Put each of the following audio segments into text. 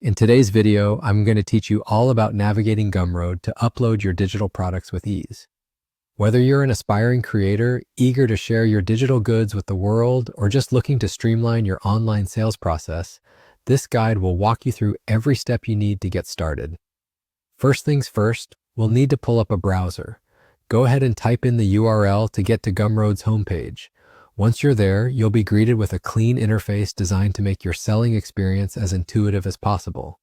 In today's video, I'm going to teach you all about navigating Gumroad to upload your digital products with ease. Whether you're an aspiring creator, eager to share your digital goods with the world, or just looking to streamline your online sales process, this guide will walk you through every step you need to get started. First things first, we'll need to pull up a browser. Go ahead and type in the URL to get to Gumroad's homepage. Once you're there, you'll be greeted with a clean interface designed to make your selling experience as intuitive as possible.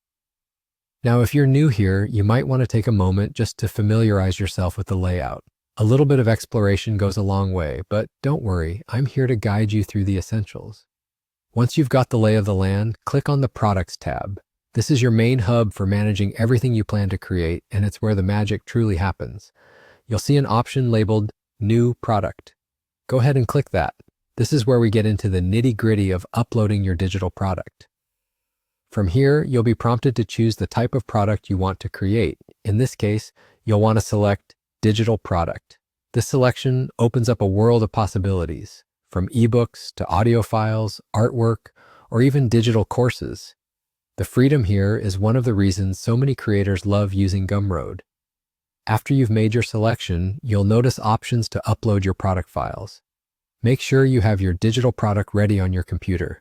Now, if you're new here, you might want to take a moment just to familiarize yourself with the layout. A little bit of exploration goes a long way, but don't worry, I'm here to guide you through the essentials. Once you've got the lay of the land, click on the Products tab. This is your main hub for managing everything you plan to create, and it's where the magic truly happens. You'll see an option labeled New Product. Go ahead and click that. This is where we get into the nitty-gritty of uploading your digital product. From here, you'll be prompted to choose the type of product you want to create. In this case, you'll want to select Digital Product. This selection opens up a world of possibilities, from ebooks to audio files, artwork, or even digital courses. The freedom here is one of the reasons so many creators love using Gumroad. After you've made your selection, you'll notice options to upload your product files. Make sure you have your digital product ready on your computer.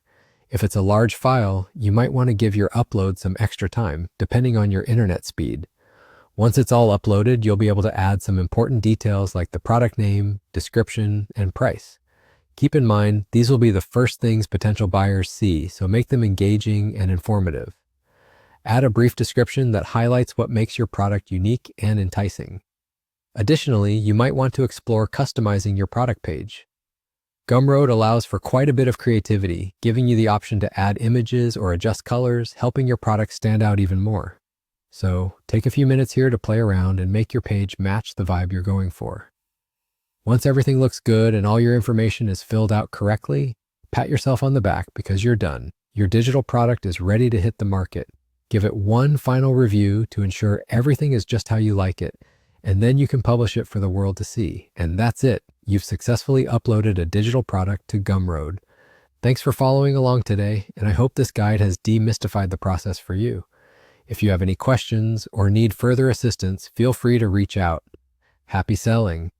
If it's a large file, you might want to give your upload some extra time, depending on your internet speed. Once it's all uploaded, you'll be able to add some important details like the product name, description, and price. Keep in mind, these will be the first things potential buyers see, so make them engaging and informative. Add a brief description that highlights what makes your product unique and enticing. Additionally, you might want to explore customizing your product page. Gumroad allows for quite a bit of creativity, giving you the option to add images or adjust colors, helping your product stand out even more. So, take a few minutes here to play around and make your page match the vibe you're going for. Once everything looks good and all your information is filled out correctly, pat yourself on the back because you're done. Your digital product is ready to hit the market. Give it one final review to ensure everything is just how you like it, and then you can publish it for the world to see. And that's it. You've successfully uploaded a digital product to Gumroad. Thanks for following along today, and I hope this guide has demystified the process for you. If you have any questions or need further assistance, feel free to reach out. Happy selling!